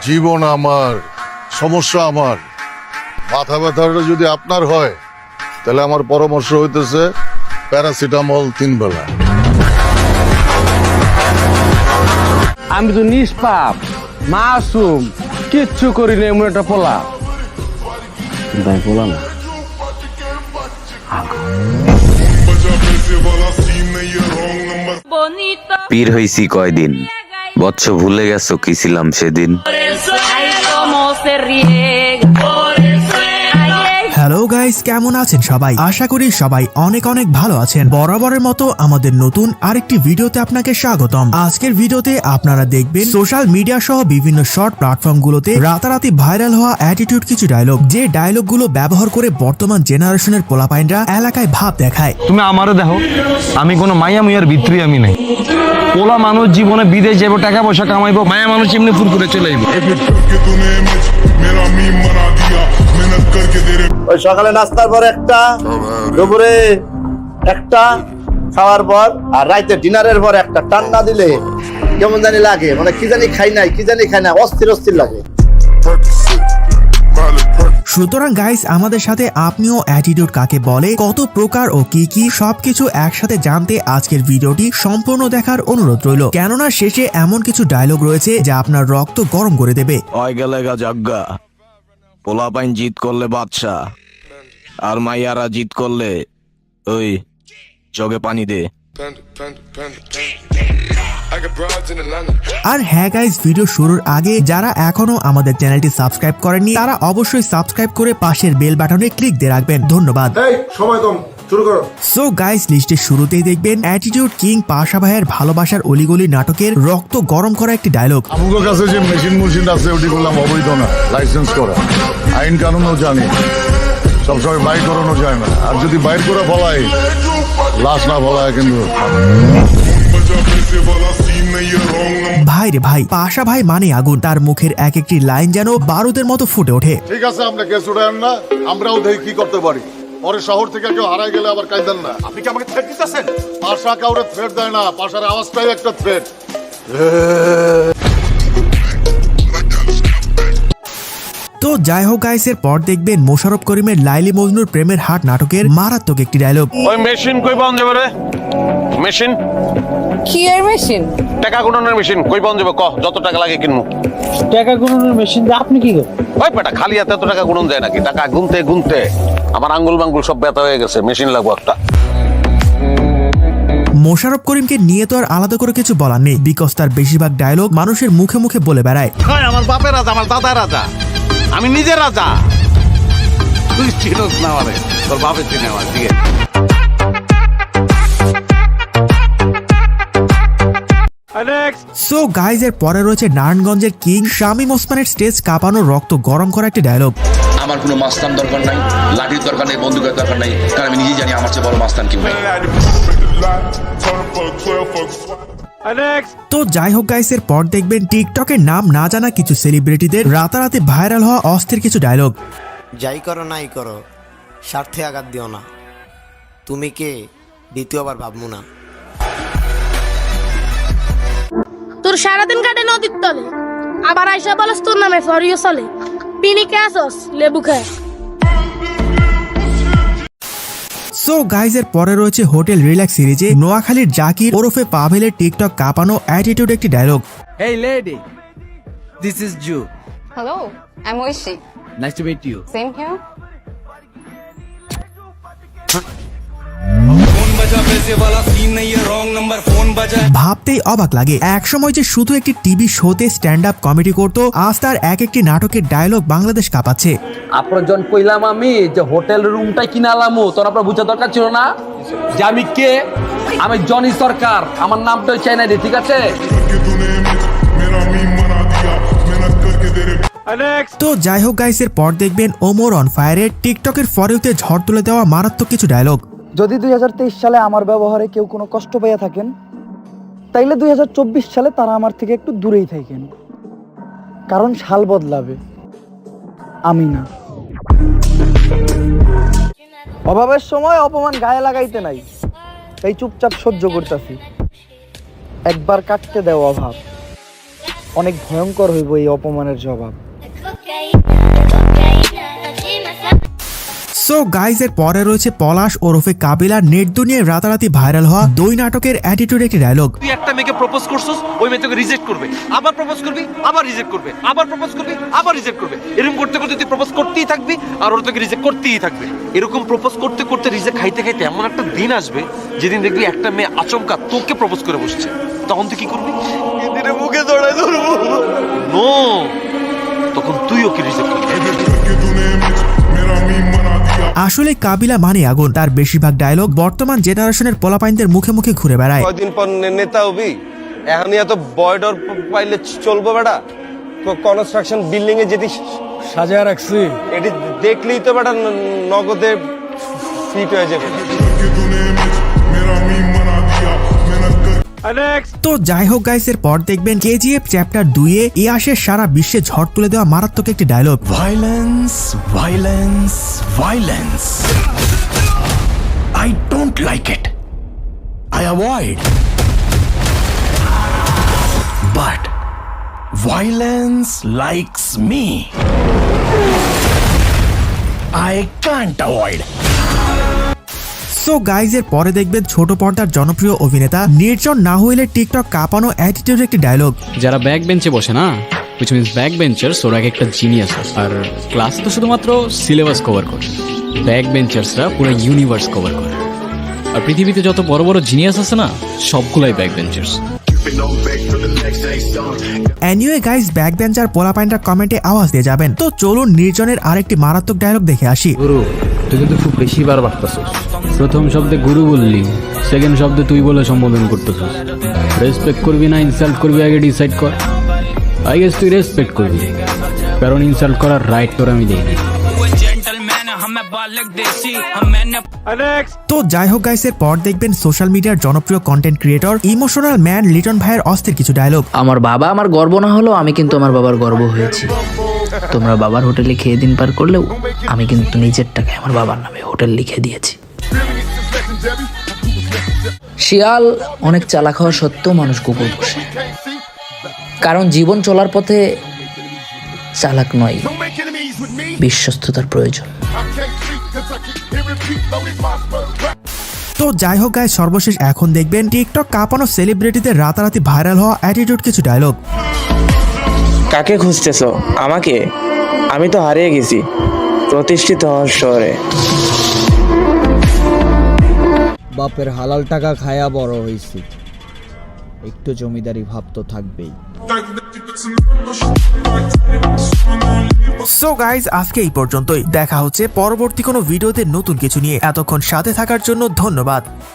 জীবন আমার, সমস্যা আমার। মাথা ব্যথাটা যদি আপনার হয় তাহলে আমার পরামর্শ হইতেছে প্যারাসিটামল 3 বেলা। আমি তো নিষ্পাপ মাসুম, কিচ্ছু করি না, এমন একটা পোলা। তাই পোলা না, পীর হইছি কয়দিন, বৎস ভুলে গেছো কি ছিলাম সেদিন। হ্যালো গাইস, কেমন আছেন সবাই? আশা করি সবাই অনেক অনেক ভালো আছেন। বরাবরের মতো আমাদের নতুন আরেকটি ভিডিওতে আপনাকে স্বাগতম। আজকের ভিডিওতে আপনারা দেখবেন সোশ্যাল মিডিয়া সহ বিভিন্ন শর্ট প্ল্যাটফর্মগুলোতে রাতারাতি ভাইরাল হওয়া অ্যাটিটিউড কিছু ডায়লগ, যে ডায়লগগুলো ব্যবহার করে বর্তমান জেনারেশনের পোলাপাইনরা এলাকায় ভাব দেখায়। তুমি আমারে দেখো, আমি কোনো মাইয়া মুইয়ার ভিতরে আমি নাই। পোলা মানুষ জীবনে বিদেশ যাবো, টাকা পয়সা কামাইবো, মায়া মানুষ এমনি ফুরফুরে চলে যাইব। ওই সকালে নাস্তার পর একটা, দুপুরে একটা, খাওয়ার পর আর রাইতে ডিনারের পর একটা টান্না দিলে কেমন জানি লাগে, মানে কি জানি খাই নাই, অস্থির অস্থির লাগে। সুতরাং গাইস, আমাদের সাথে আপনিও অ্যাটিটিউড কাকে বলে, কত প্রকার ও কি কি সবকিছু একসাথে জানতে আজকের ভিডিওটি সম্পূর্ণ দেখার অনুরোধ রইল। কেননা শেষে এমন কিছু ডায়লগ রয়েছে যা আপনার রক্ত গরম করে দেবে। জাগ্গা পোলাপাইন জিত করলে বাদশা, আর মাইয়ারা জিত করলে ওই জগে পানি দে। আর হ্যাঁ গাইস, ভিডিও শুরুর আগে যারা এখনো আমাদের চ্যানেলটি সাবস্ক্রাইব করেননি তারা অবশ্যই সাবস্ক্রাইব করে পাশের বেল বাটনে ক্লিক দিয়ে রাখবেন। ধন্যবাদ। সময় কম, শুরু করো। সো গাইস, লিস্টের শুরুতেই দেখবেন অ্যাটিটিউড কিং পাশা ভাইয়ের ভালোবাসার অলিগলি নাটকের রক্ত গরম করা একটি ডায়লগ। আমার কাছে যে মেশিন আছে ওটি বললাম অবৈধ না, লাইসেন্স করা, আইন কানুনও জানি, সবসময় বাইর করানো যায় না। আর যদি বাইর করে ফলায়, লাশ না ফলায় কিন্তু। ভাই রে ভাই, পাশা ভাই মানে আগুন, তার মুখের এক একটি লাইন যেন বারুদের মতো ফুটে ওঠে। ঠিক আছে, আমরা কেস উঠায়েন না, আমরাও দেখি কি করতে পারি। পরে শহর থেকে কেউ হারাই গেলে আবার কাইদেন না। আপনি কি আমাকে থ্রেট দিতেছেন? পাশা কাউরে থ্রেট দেয় না, পাশার আওয়াজটাই একটা থ্রেট। তো যাই হোক গাইস, এর পর দেখবেন মোশাররফ করিমের লাইলি মজনুর প্রেমের হাট নাটকের মারাত্মক একটি ডায়লগ। ওই মেশিন কই পাওয়া যাবে রে? মেশিন কি এর মেশিন? টাকা গুণনের মেশিন কই পাওয়া যাবে? ক যত টাকা লাগে কিনবো। টাকা গুণনের মেশিন দিয়ে আপনি কি করেন? ওই বেটা, খালি হাতে এত টাকা গুণন যায় নাকি? টাকা গুনতে গুনতে আমার আঙ্গুল মাঙ্গুল সব ব্যথা হয়ে গেছে, মেশিন লাগবো একটা। মোশাররফ করিমকে নিয়ে তো আর আলাদা করে কিছু বলার নেই, বিকজ তার বেশিরভাগ ডায়লগ মানুষের মুখে মুখে বলে বেড়ায়। আমার বাপের রাজা, আমার দাদার রাজা, আমি নিজে রাজা। তুই চিনোস না আমারে, তোর বাপের চিনে আমার দিকে। সো গাইজ, এর পরে রয়েছে নারায়ণগঞ্জের কিং শামীম ওসমানের স্টেজ কাঁপানো রক্ত গরম করা একটি ডায়লগ। আমার কোনো মাস্তান দরকার নাই, লাঠির দরকার নেই, বন্দুকের দরকার নাই, কারণ আমি নিজেই জানি আমার চেয়ে বড় মাস্তান কেউ নাই। তো যাই হোক গাইস, এর পর দেখবেন টিকটকের নাম না জানা কিছু সেলিব্রিটিদের রাতারাতি ভাইরাল হওয়া অস্থির কিছু ডায়লগ। যাই করো নাই করো, স্বার্থে আঘাত দিও না, তুমি কে দ্বিতীয়বার ভাববো না। তোর সারাদিন কাটে নদীর তলে, আবার আইসা বলস তোর নামে ফরিও চলে, পিনিকে আসস লেবু খায়। সো গাইজ, এর পরে রয়েছে হোটেল রিল্যাক্স সিরিজে নোয়াখালীর জাকির ওরফে পাভেলের টিকটক কাঁপানো অ্যাটিটিউড একটি dialogue. Hey lady, this is Ju. Hello, I'm Oishi. Nice to meet you. Same here. ভাবতেই অবাক লাগে, একসময় যে শুধু একটি টিভি শোতে স্ট্যান্ড আপ কমেডি করতো, আজ তার এক একটি নাটকের ডায়লগ বাংলাদেশ কাঁপাচ্ছে। আপনার জন কইলাম আমি যে হোটেল রুমটাই কিনালামু, তোর আপনার বুঝা দরকার ছিল না যে আমি কে? আমি জনি সরকার, আমার নামটাই চাই না রে, ঠিক আছে? তো যাই হোক গাইস, এর পর দেখবেন ওমর অন ফায়ারের টিকটকের ফরেউতে ঝড় তুলে দেওয়া মারাত্মক কিছু ডায়লগ। যদি 2023 সালে আমার ব্যবহারে কেউ কোনো কষ্ট পেয়ে থাকেন, তাইলে 2024 সালে তারা আমার থেকে একটু দূরেই থাকেন, কারণ সাল বদলাবে, আমি না। অভাবের সময় অপমান গায়ে লাগাইতে নাই, তাই চুপচাপ সহ্য করতেছি। একবার কাটতে দেও অভাব, অনেক ভয়ঙ্কর হইব এই অপমানের জবাব। সো গাইজ এর পরে রয়েছে পলাশ ওরফে কাবিলার নেট দুনিয়ায় রাতারাতি ভাইরাল হওয়া দুই নাটকের অ্যাটিটিউড একটি ডায়লগ। তুই একটা মেয়েকে প্রপোজ করছস, ওই মেয়ে তোকে রিজেক্ট করবে, আবার প্রপোজ করবি, আবার রিজেক্ট করবে, আবার প্রপোজ করবি, আবার রিজেক্ট করবে। এরকম করতে করতে তুই প্রপোজ করতেই থাকবি আর ওর তোকে রিজেক্ট করতেই থাকবে। এরকম প্রপোজ করতে করতে রিজেক্ট খাইতে খাইতে এমন একটা দিন আসবে যেদিন দেখবি একটা মেয়ে আচমকা তোকে প্রপোজ করে বসছে। তখন তুই কি করবি? এদিনে মুখে জড়ায় ধরবো। নো, তখন তুই ওকে রিজেক্ট করবি। আসলে কাবিলা মানে আগুন। তার বেশিরভাগ ডায়লগ বর্তমান জেনারেশনের পোলাপাইনদের মুখে মুখে ঘুরে বেড়ায়। কয়দিন পর নেতা হবি, এখন এত বয়ডর পাইলে চলবো বেটা? কনস্ট্রাকশন বিল্ডিং এ যেটি সাজায় রাখছি, এটি দেখলেই তো বেটা নগদে ফিট হয়ে যাবে। তো যাই হোক গাইস, এর পর দেখবেন কেজিএফ চ্যাপ্টার 2 এ ইয়াসের সারা বিশ্বে ঝড় তুলে দেওয়া মারাত্মক একটি dialogue. Violence, violence, violence. I don't like it. I avoid. But violence likes me. I can't avoid. So guys এর পরে দেখবেন ছোট পর্দার জনপ্রিয় অভিনেতা নির্জন না হইলে টিকটক কাঁপানো অ্যাটিটিউড একটি ডায়লগ। যারা ব্যাক বেঞ্চে বসে না, which means ব্যাক বেঞ্চার্স, ওরা একটা জিনিয়াস। আর ক্লাস তো শুধুমাত্র সিলেবাস কভার করে, ব্যাক বেঞ্চার্সরা পুরো ইউনিভার্স কভার করে। আর পৃথিবীতে যত বড় বড় জিনিয়াস আছে না, সবগুলাই back benchers. Anyway guys, back bencher পোলাপাইনরা কমেন্টে আওয়াজ দিয়ে যাবেন। তো চলুন নির্জনের আরেকটি মারাত্মক ডায়লগ দেখে আসি। গুরু, তুই কিন্তু খুব বেশি বার বাড়তেছিস। প্রথম শব্দে গুরু বললি, সেকেন্ড শব্দে তুই বলে সম্বোধন করতেছিস। রেসপেক্ট করবি না ইনসাল্ট করবি আগে ডিসাইড কর। আই গেস তুই রেসপেক্ট করবি, কারণ ইনসাল্ট করার রাইট তোর আমি দেই। তো যাই হোক গাইস, এর পর দেখবেন সোশ্যাল মিডিয়ার জনপ্রিয় content creator emotional man Liton ভাইয়ের অস্থির কিছু ডায়লগ। আমার বাবা আমার গর্ব না হলেও আমি কিন্তু আমার বাবার গর্ব হয়েছি। তোমরা বাবার হোটেলে খেয়ে দিন পার করলেও আমি কিন্তু নিজের টাকায় আমার বাবার নামে হোটেল লিখে দিয়েছি। শিয়াল অনেক চালাক হওয়া সত্ত্বেও মানুষ কুকুর পোষে, কারণ জীবন চলার পথে চালাক নয়, বিশ্বস্ততার প্রয়োজন। তো যাই হোক গাইস, সর্বশেষ এখন দেখবেন টিকটক কাঁপানো সেলিব্রিটিদের রাতারাতি ভাইরাল হওয়া অ্যাটিটিউড কিছু ডায়লগ। কাকে খুঁজতেছো? আমাকে? আমি তো হারিয়ে গেছি প্রতিষ্ঠিত হওয়ার শহরে। বাপের হালাল টাকা খায়া বড় হইছি, একটু জমিদারি ভাব তো থাকবেই। সো গাইজ, আজকে এই পর্যন্তই। দেখা হচ্ছে পরবর্তী কোনো ভিডিওতে নতুন কিছু নিয়ে। এতক্ষণ সাথে থাকার জন্য ধন্যবাদ।